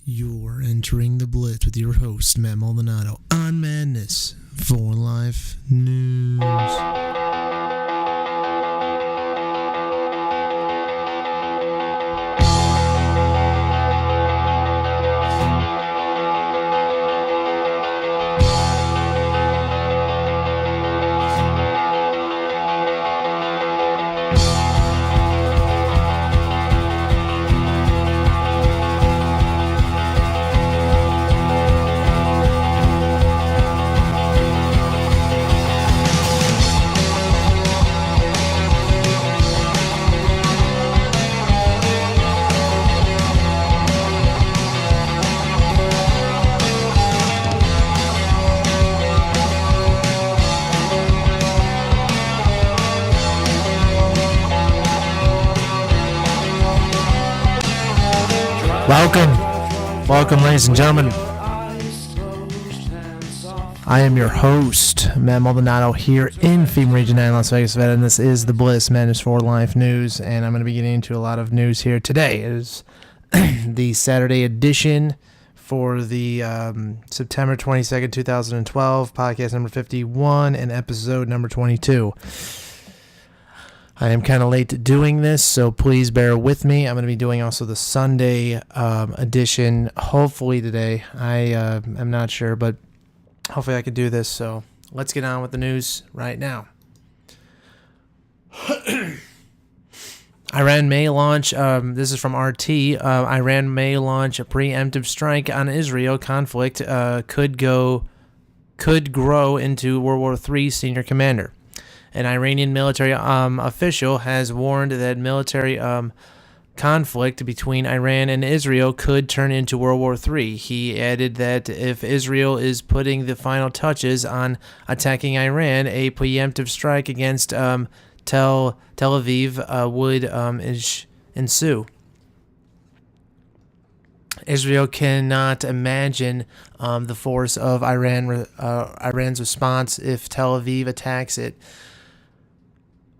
You're entering the Blitz with your host, Matt Maldonado, on Madness4life News. Welcome, ladies and gentlemen. I am your host, Matt Maldonado, here in FEMA Region 9, Las Vegas, Nevada, and this is the Blitz Madness4life News, and I'm going to be getting into a lot of news here today. It is the Saturday edition for the September 22nd, 2012, podcast number 51 and episode number 22. I am kind of late doing this, so please bear with me. I'm going to be doing also the Sunday edition, hopefully today. I'm not sure, but hopefully I could do this. So let's get on with the news right now. Iran may launch, this is from RT, Iran may launch a preemptive strike on Israel. Conflict could grow into World War III, senior commander. An Iranian military official has warned that military conflict between Iran and Israel could turn into World War III. He added that if Israel is putting the final touches on attacking Iran, a preemptive strike against Tel Aviv would ensue. Israel cannot imagine the force of Iran's response if Tel Aviv attacks it.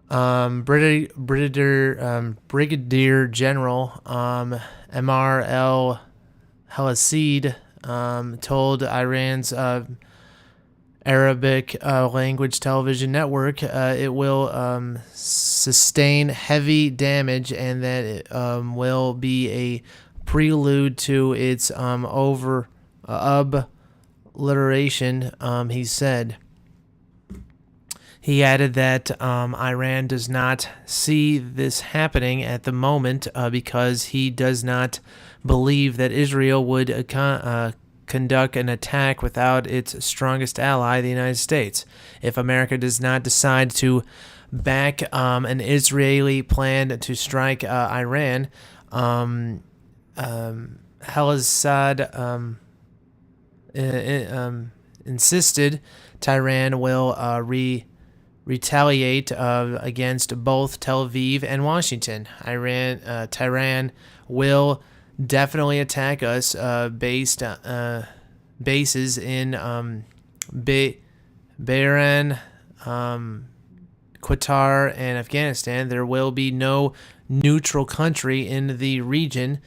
Brigadier General Amar el-Halasid told Iran's Arabic language television network it will sustain heavy damage and that it will be a prelude to its obliteration, he said. He added that Iran does not see this happening at the moment because he does not believe that Israel would conduct an attack without its strongest ally, the United States. If America does not decide to back an Israeli plan to strike Iran, Halasid insisted Tehran will retaliate against both Tel Aviv and Washington. Tehran will definitely attack us bases in Bahrain, Qatar, and Afghanistan. There will be no neutral country in the region.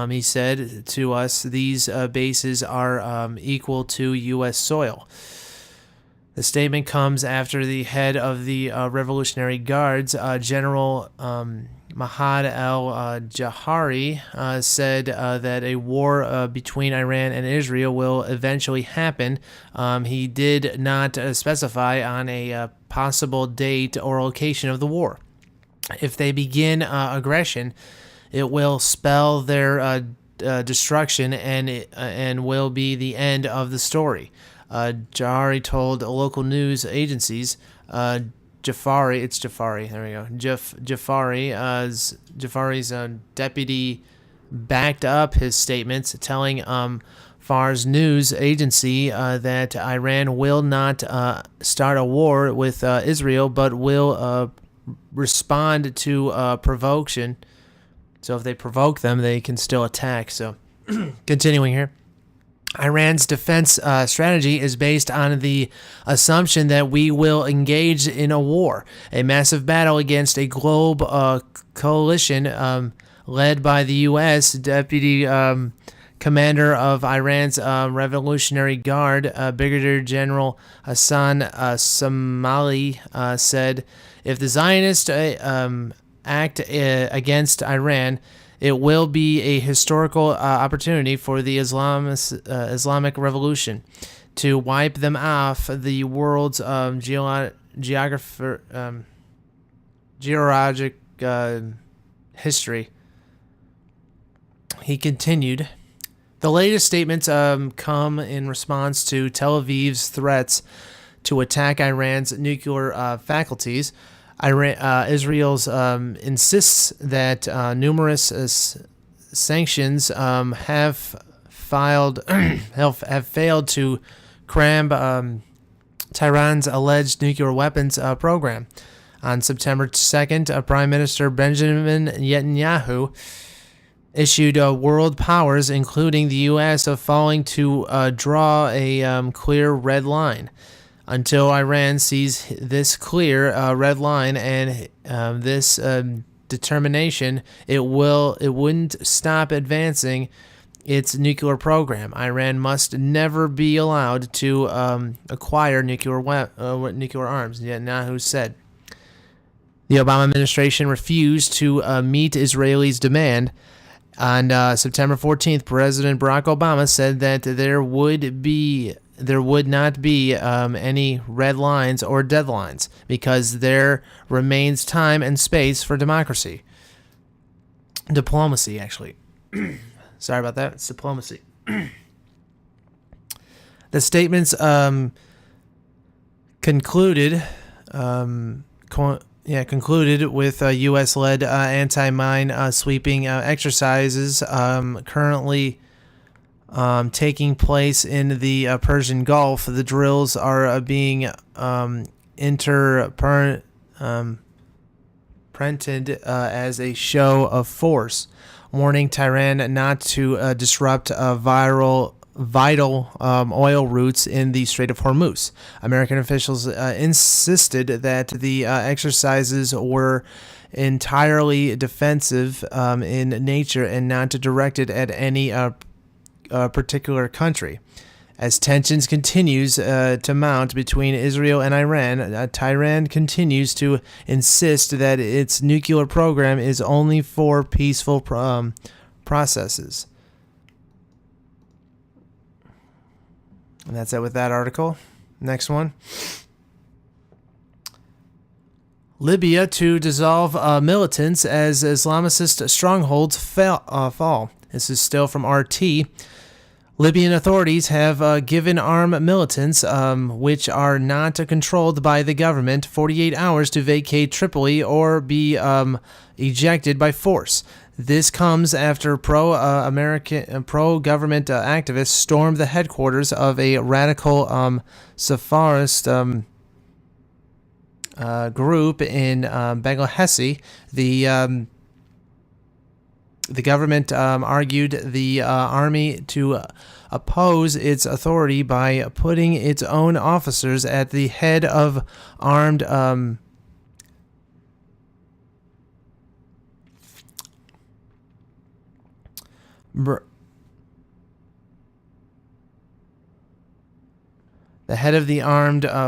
He said to us, these bases are equal to U.S. soil. The statement comes after the head of the Revolutionary Guards, General Mahad al-Jahari, said that a war between Iran and Israel will eventually happen. He did not specify on a possible date or location of the war. If they begin aggression, it will spell their destruction and will be the end of the story. Jahari told local news agencies, Jafari's deputy backed up his statements, telling Far's news agency that Iran will not start a war with Israel, but will respond to provocation. So if they provoke them, they can still attack. So continuing here. Iran's defense strategy is based on the assumption that we will engage in a war, a massive battle against a global coalition led by the U.S. Deputy Commander of Iran's Revolutionary Guard, Brigadier General Hassan Somaili, said, if the Zionists act against Iran, it will be a historical opportunity for the Islamic Revolution to wipe them off the world's geologic history. He continued, the latest statements come in response to Tel Aviv's threats to attack Iran's nuclear faculties. Israel's insists that numerous sanctions have failed to cram Tehran's alleged nuclear weapons program. On September 2nd, Prime Minister Benjamin Netanyahu issued world powers, including the U.S., of falling to draw a clear red line. Until Iran sees this clear red line and this determination, it wouldn't stop advancing its nuclear program. Iran must never be allowed to acquire nuclear arms, Netanyahu said. The Obama administration refused to meet Israelis' demand. On September 14th, President Barack Obama said that there would not be any red lines or deadlines because there remains time and space for diplomacy, actually. Sorry about that. It's diplomacy. The statements concluded with U.S.-led anti-mine sweeping exercises currently taking place in the Persian Gulf. The drills are being interpreted as a show of force, warning Tehran not to disrupt vital oil routes in the Strait of Hormuz. American officials insisted that the exercises were entirely defensive in nature and not directed at any particular country. As tensions continues to mount between Israel and Iran, Tehran continues to insist that its nuclear program is only for peaceful processes. And that's it with that article. Next one. Libya to dissolve militants as Islamist strongholds fall. This is still from RT. Libyan authorities have given armed militants, which are not controlled by the government, 48 hours to vacate Tripoli or be ejected by force. This comes after pro-government activists stormed the headquarters of a radical Safarist group in Bangladesh. The government argued the army to oppose its authority by putting its own officers at the head of armed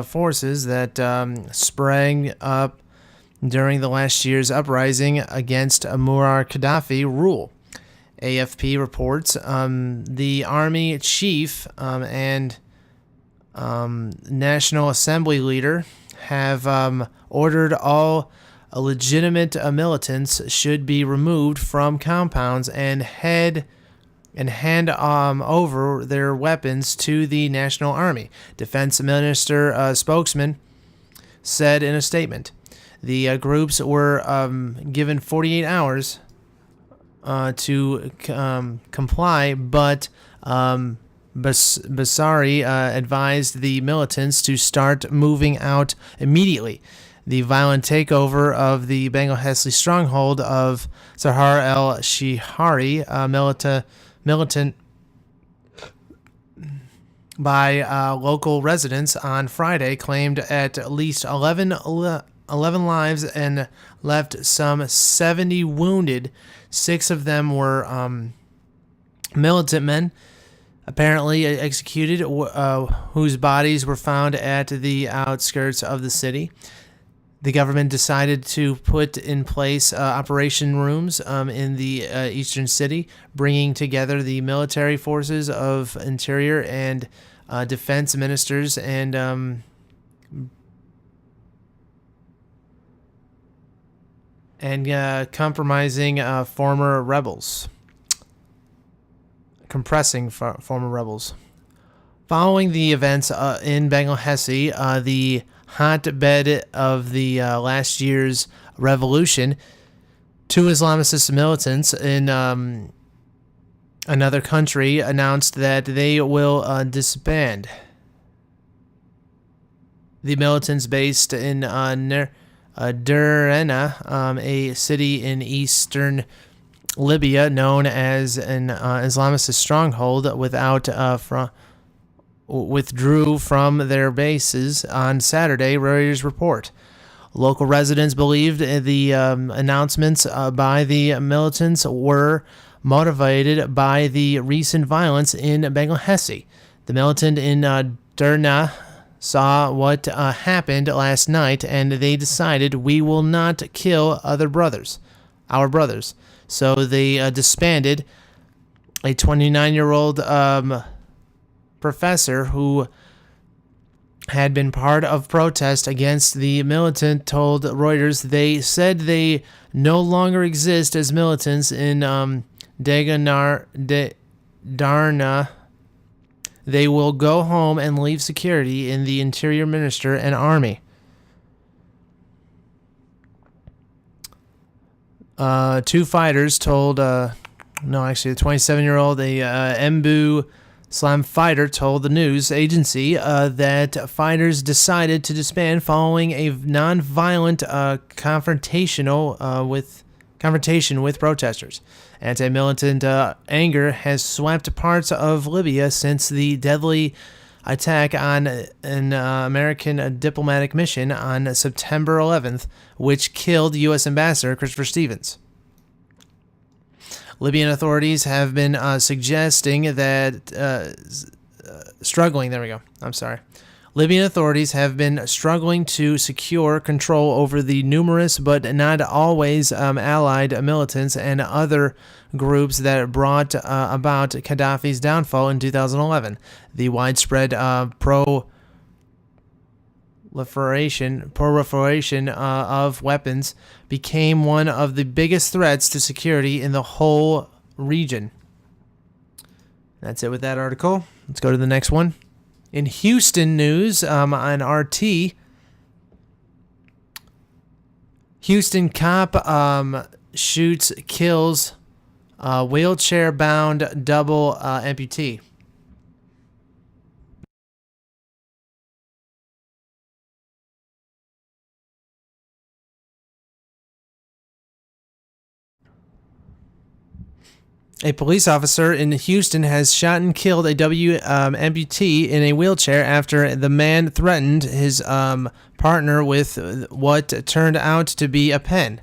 forces that sprang up during the last year's uprising against Muammar Gaddafi rule. AFP reports the army chief and National Assembly leader have ordered all legitimate militants should be removed from compounds and hand over their weapons to the National Army. Defense Minister spokesman said in a statement. The groups were given 48 hours to comply, but Basari advised the militants to start moving out immediately. The violent takeover of the Bangladeshi stronghold of Sahar el-Shihari, militant by local residents on Friday, claimed at least 11 lives and left some 70 wounded. 6 of them were militant men apparently executed, whose bodies were found at the outskirts of the city. The government decided to put in place operation rooms in the eastern city, bringing together the military forces of interior and defense ministers and compromising former rebels. Compressing former rebels. Following the events in Bangladesh, the hotbed of the last year's revolution, two Islamist militants in another country announced that they will disband. The militants based in Derna, a city in eastern Libya known as an Islamist stronghold, withdrew from their bases on Saturday, Reuters report. Local residents believed the announcements by the militants were motivated by the recent violence in Bangladesh. The militant in Derna saw what happened last night, and they decided, we will not kill our brothers. So they disbanded. A 29-year-old professor who had been part of protest against the militant told Reuters they said they no longer exist as militants in Darna. They will go home and leave security in the interior minister and army. Two fighters told, the 27-year-old, Embu Slam fighter told the news agency that fighters decided to disband following a non-violent confrontation with protesters. Anti-militant anger has swept parts of Libya since the deadly attack on an American diplomatic mission on September 11th, which killed U.S. Ambassador Christopher Stevens. Libyan authorities have been Libyan authorities have been struggling to secure control over the numerous but not always allied militants and other groups that brought about Gaddafi's downfall in 2011. The widespread proliferation of weapons became one of the biggest threats to security in the whole region. That's it with that article. Let's go to the next one. In Houston news, on RT, Houston cop kills wheelchair-bound double amputee. A police officer in Houston has shot and killed a amputee in a wheelchair after the man threatened his partner with what turned out to be a pen.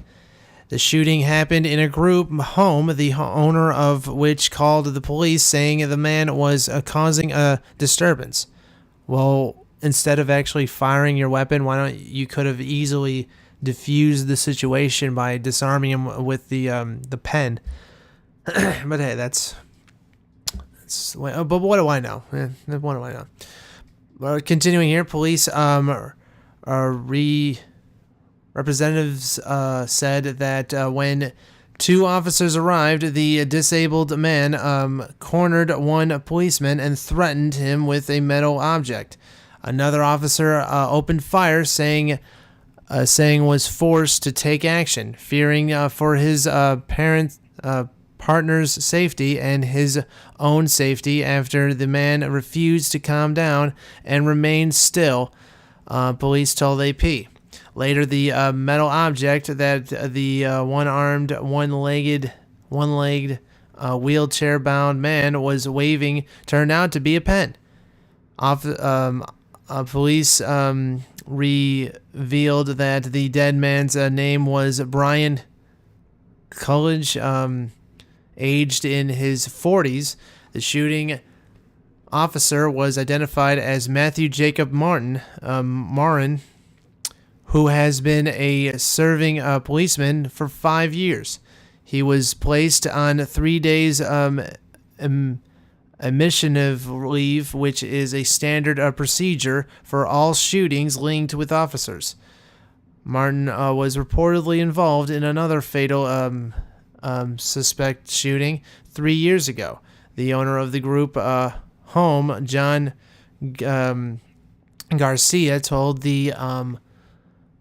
The shooting happened in a group home, the owner of which called the police saying the man was causing a disturbance. Well, instead of actually firing your weapon, you could have easily diffused the situation by disarming him with the pen. But hey, that's but what do I know? What do I know? Well, continuing here, police representatives said that when two officers arrived, the disabled man cornered one policeman and threatened him with a metal object. Another officer opened fire, saying was forced to take action, fearing for his partner's safety and his own safety after the man refused to calm down and remained still, police told AP. Later, the metal object that the one-armed, one-legged, wheelchair-bound man was waving turned out to be a pen. Police revealed that the dead man's name was Brian Coolidge, aged in his 40s. The shooting officer was identified as Matthew Jacob Martin, who has been a serving policeman for 5 years. He was placed on 3 days administrative leave, which is a standard procedure for all shootings linked with officers. Martin was reportedly involved in another fatal suspect shooting 3 years ago. The owner of the group home, John Garcia, told the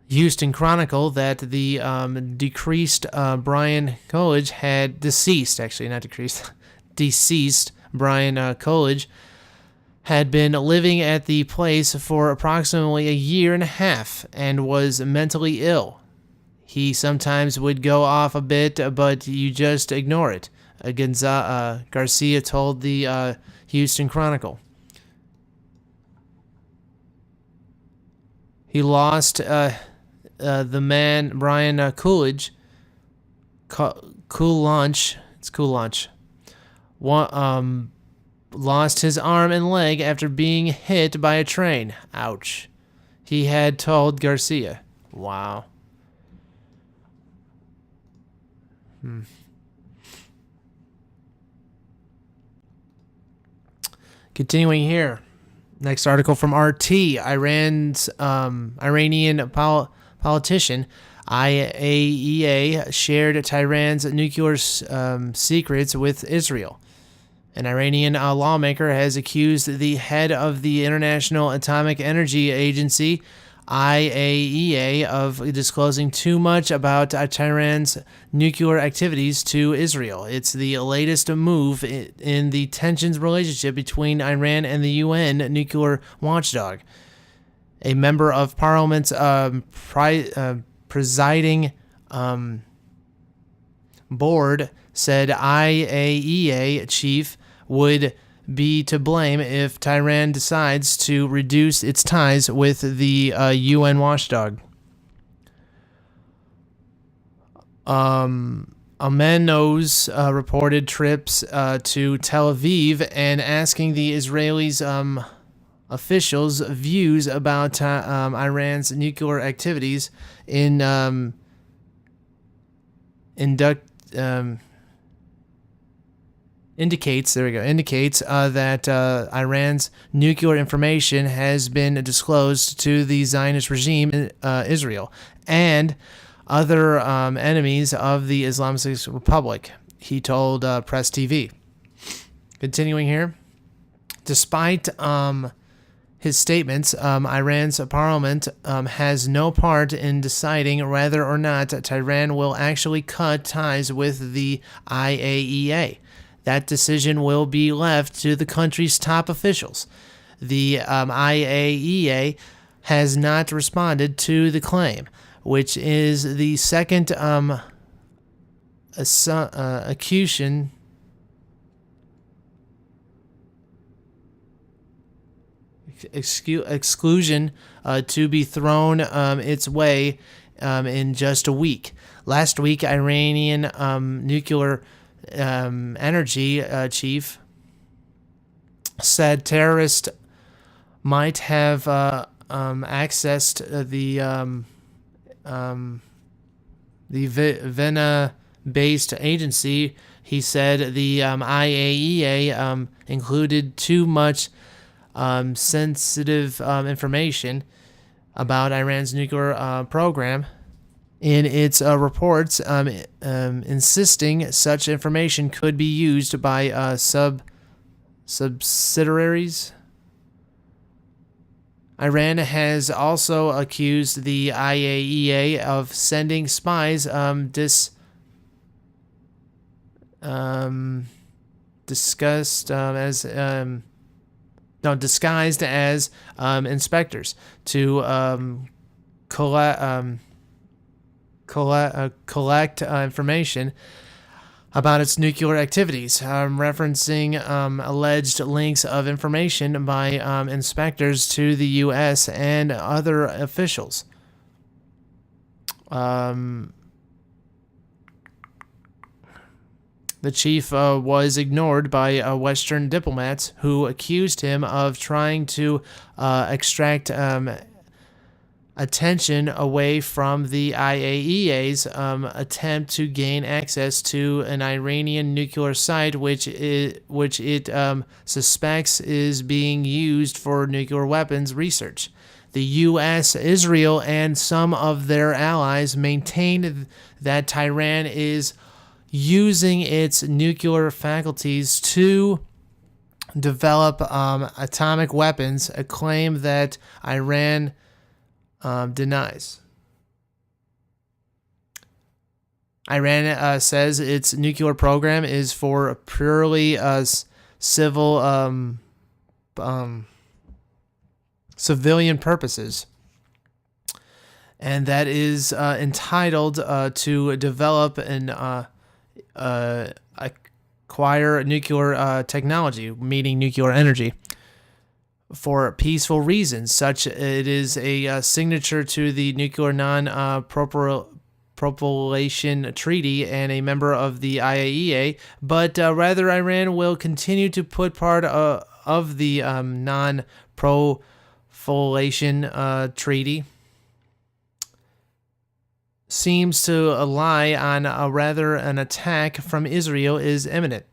Houston Chronicle that the deceased Brian Coolidge Brian Coolidge had been living at the place for approximately a year and a half and was mentally ill. He sometimes would go off a bit, but you just ignore it, Garcia told the Houston Chronicle. He lost the man, Brian Coolidge, Coolunch, lost his arm and leg after being hit by a train. Ouch. He had told Garcia. Wow. Continuing here. Next article from RT. Iranian politician IAEA shared Tehran's nuclear secrets with Israel. An Iranian lawmaker has accused the head of the International Atomic Energy Agency, IAEA, of disclosing too much about Tehran's nuclear activities to Israel. It's the latest move in the tensions relationship between Iran and the UN nuclear watchdog. A member of Parliament's presiding board said IAEA chief would be to blame if Tehran decides to reduce its ties with the UN watchdog. Ameno's reported trips to Tel Aviv and asking the Israelis' officials' views about Iran's nuclear activities indicates that Iran's nuclear information has been disclosed to the Zionist regime in Israel and other enemies of the Islamic Republic, he told Press TV. Continuing here, despite his statements, Iran's parliament has no part in deciding whether or not Tehran will actually cut ties with the IAEA. That decision will be left to the country's top officials. The IAEA has not responded to the claim, which is the second exclusion to be thrown its way in just a week. Last week, Iranian nuclear energy chief said terrorists might have accessed the Vienna-based agency. He said the IAEA included too much sensitive information about Iran's nuclear program in its reports, insisting such information could be used by subsidiaries. Iran has also accused the IAEA of sending spies disguised as inspectors to collect information about its nuclear activities, referencing alleged links of information by inspectors to the U.S. and other officials. The chief was ignored by Western diplomats who accused him of trying to extract attention away from the IAEA's attempt to gain access to an Iranian nuclear site, which it suspects is being used for nuclear weapons research. The U.S., Israel, and some of their allies maintained that Tehran is using its nuclear faculties to develop atomic weapons, a claim that Iran denies. Iran says its nuclear program is for purely civilian purposes, and that is entitled to develop and acquire nuclear technology, meaning nuclear energy, for peaceful reasons, such it is a signature to the Nuclear Non-Proliferation Treaty and a member of the IAEA, but rather Iran will continue to put part of the Non-Proliferation Treaty seems to lie on rather an attack from Israel is imminent.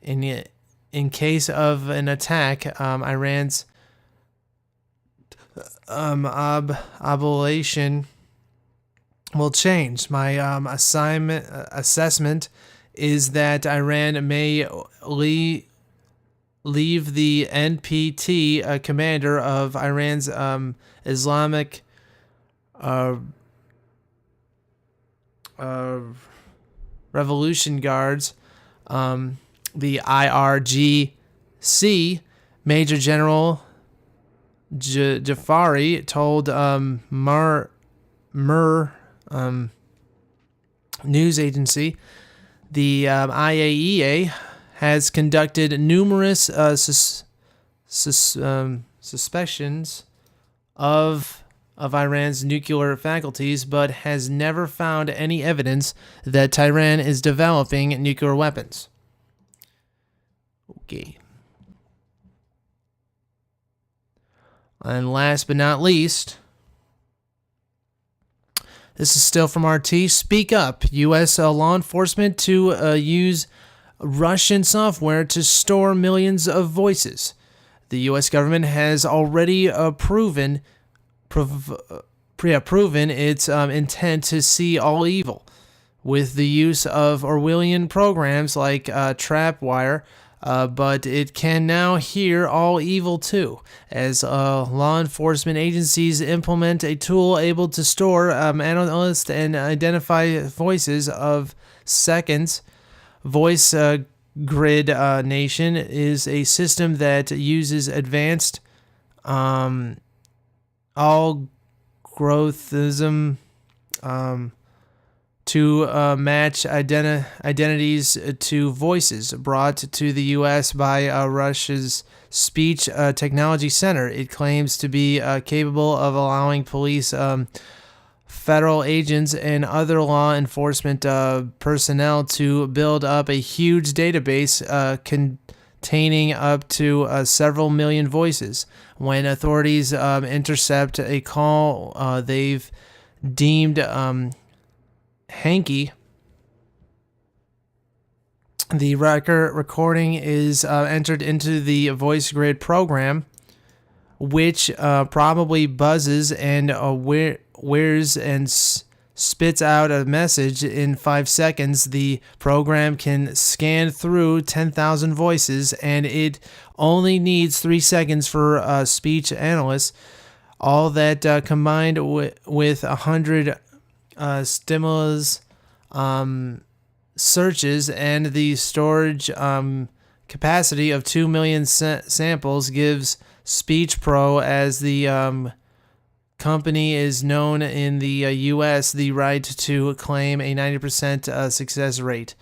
In case of an attack, Iran's obligation will change. My assessment is that Iran may leave the NPT, commander of Iran's Islamic Revolution Guards, the IRGC, Major General Jafari told news agency. The IAEA has conducted numerous suspicions of Iran's nuclear faculties, but has never found any evidence that Tehran is developing nuclear weapons. Okay. And last but not least, this is still from RT. Speak up. U.S. Law enforcement to use Russian software to store millions of voices. The U.S. government has already proven its intent to see all evil with the use of Orwellian programs like Trapwire, but it can now hear all evil too, as law enforcement agencies implement a tool able to store, analyze, and identify voices of seconds. Voice Grid Nation is a system that uses advanced algorithm to match identities to voices brought to the U.S. by Russia's Speech Technology Center. It claims to be capable of allowing police, federal agents, and other law enforcement personnel to build up a huge database containing up to several million voices. When authorities intercept a call they've deemed hanky, the recording is entered into the voice grid program, which probably buzzes and wears and spits out a message in 5 seconds. The program can scan through 10,000 voices, and it only needs 3 seconds for speech analysts. All that combined with 100 stimulus searches and the storage capacity of 2 million samples gives Speech Pro, as the company is known in the U.S., the right to claim a 90% success rate.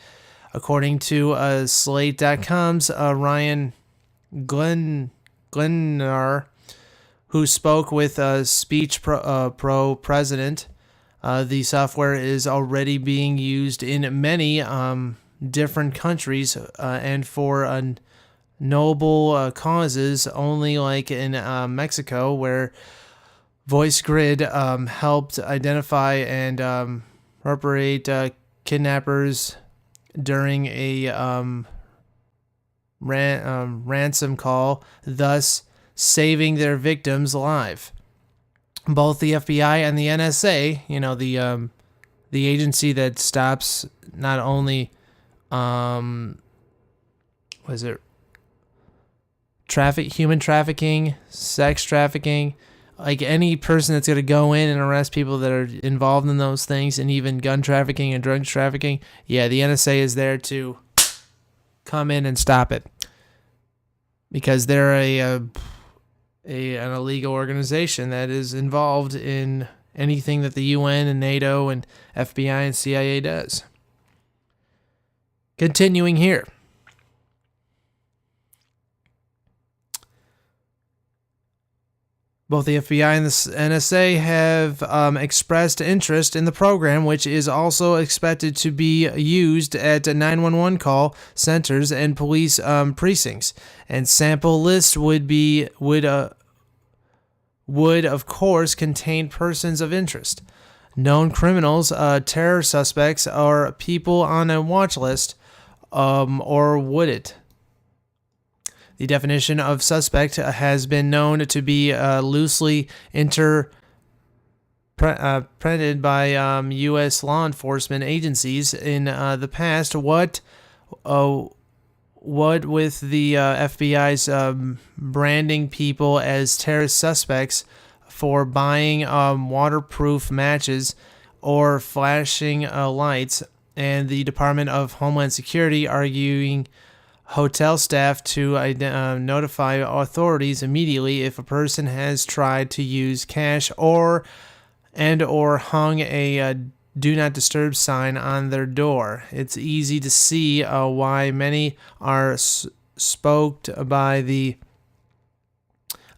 According to Slate.com's Ryan Glennar, who spoke with Speech Pro president, the software is already being used in many different countries and for noble causes, only like in Mexico, where Voice Grid helped identify and reparate kidnappers during a ransom call, thus saving their victims alive. Both the FBI and the NSA, the agency that stops not only human trafficking, sex trafficking, like any person that's going to go in and arrest people that are involved in those things, and even gun trafficking and drug trafficking. Yeah, the NSA is there to come in and stop it, because they're an illegal organization that is involved in anything that the UN and NATO and FBI and CIA does. Continuing here. Both the FBI and the NSA have expressed interest in the program, which is also expected to be used at 911 call centers and police precincts. And sample lists would of course contain persons of interest, known criminals, terror suspects, or people on a watch list, or would it? The definition of suspect has been known to be loosely interpreted by U.S. law enforcement agencies in the past. What with the FBI's branding people as terrorist suspects for buying waterproof matches or flashing lights, and the Department of Homeland Security arguing hotel staff to notify authorities immediately if a person has tried to use cash or hung a do not disturb sign on their door. It's easy to see why many are spooked by the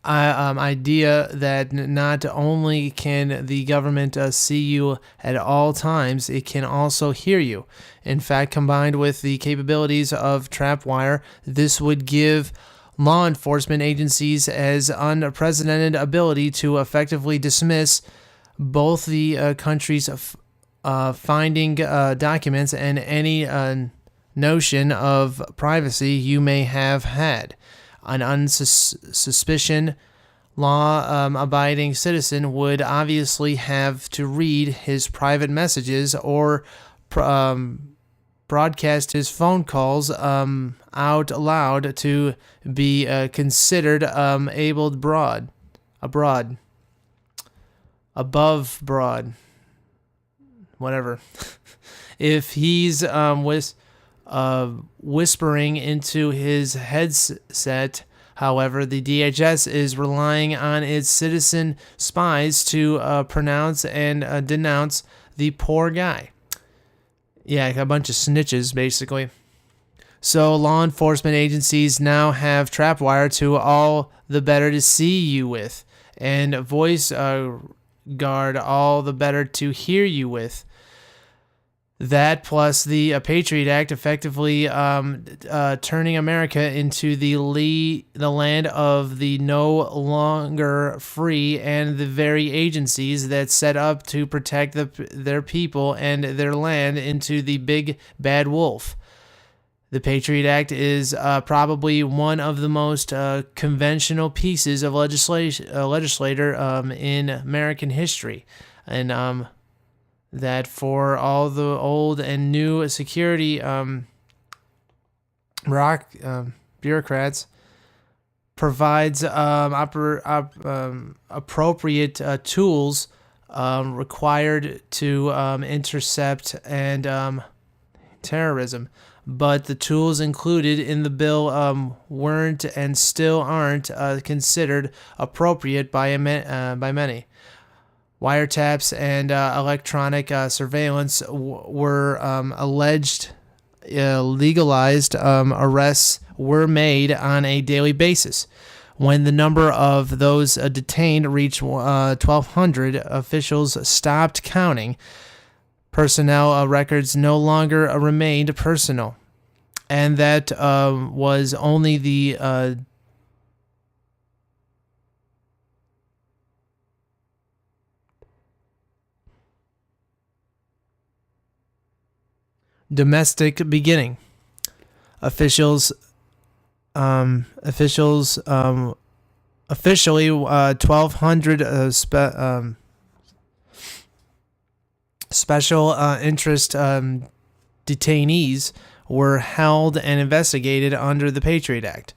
idea that not only can the government see you at all times, it can also hear you. In fact, combined with the capabilities of trapwire, this would give law enforcement agencies as unprecedented ability to effectively dismiss both the country's finding documents and any notion of privacy you may have had. An unsuspicious law-abiding citizen would obviously have to read his private messages or broadcast his phone calls out loud to be considered above broad, whatever. If he's whispering into his headset, however, the DHS is relying on its citizen spies to pronounce and denounce the poor guy. Yeah, a bunch of snitches, basically. So law enforcement agencies now have trapwire to all the better to see you with, and voice guard all the better to hear you with. That plus the Patriot Act effectively turning America into the land of the no longer free, and the very agencies that set up to protect their people and their land into the big bad wolf. The Patriot Act is probably one of the most conventional pieces of legislature in American history, and that for all the old and new security bureaucrats provides appropriate tools required to intercept and terrorism. But the tools included in the bill weren't and still aren't considered appropriate by many. Wiretaps and electronic surveillance were alleged legalized. Arrests were made on a daily basis. When the number of those detained reached 1,200, officials stopped counting. personnel records no longer remained personal. And that was only the domestic beginning. Officially, 1,200 special interest detainees were held and investigated under the Patriot Act.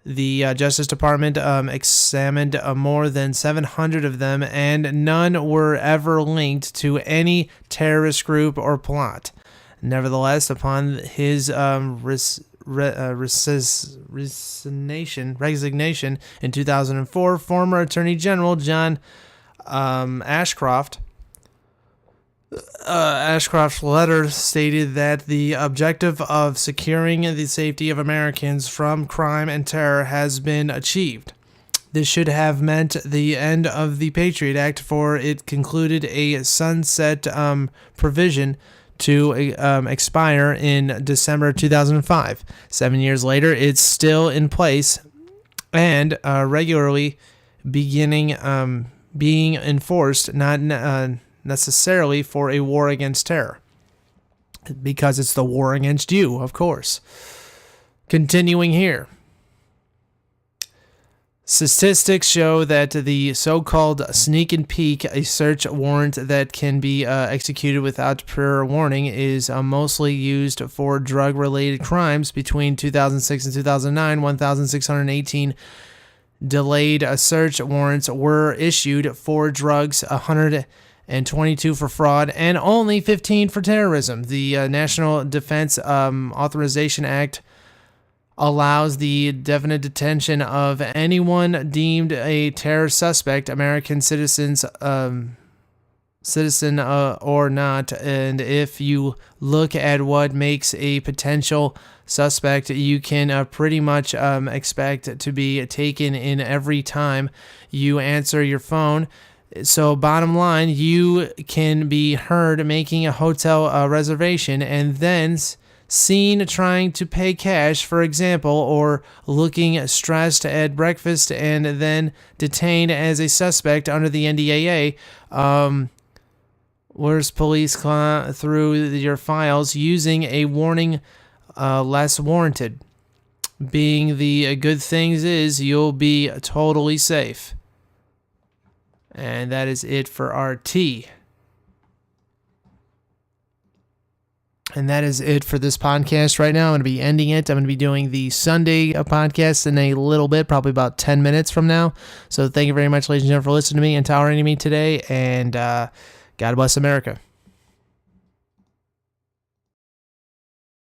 The Justice Department examined more than 700 of them, and none were ever linked to any terrorist group or plot. Nevertheless, upon his resignation in 2004, former Attorney General John Ashcroft's letter stated that the objective of securing the safety of Americans from crime and terror has been achieved. This should have meant the end of the Patriot Act, for it concluded a sunset provision to expire in December 2005. 7 years later, it's still in place and regularly being enforced, not necessarily for a war against terror, because it's the war against you, of course. Continuing here. Statistics show that the so-called sneak and peek, a search warrant that can be executed without prior warning, is mostly used for drug-related crimes. Between 2006 and 2009, 1,618 delayed search warrants were issued for drugs, 122 for fraud, and only 15 for terrorism. The National Defense Authorization Act allows the definite detention of anyone deemed a terror suspect, American citizen or not. And if you look at what makes a potential suspect, you can pretty much expect to be taken in every time you answer your phone. So bottom line, you can be heard making a hotel reservation and then seen trying to pay cash, for example, or looking stressed at breakfast and then detained as a suspect under the NDAA. Where's police through your files using a warning less warranted. Being the good things is you'll be totally safe. And that is it for RT. And that is it for this podcast right now. I'm going to be ending it. I'm going to be doing the Sunday podcast in a little bit, probably about 10 minutes from now. So thank you very much, ladies and gentlemen, for listening to me and tolerating me today. And God bless America.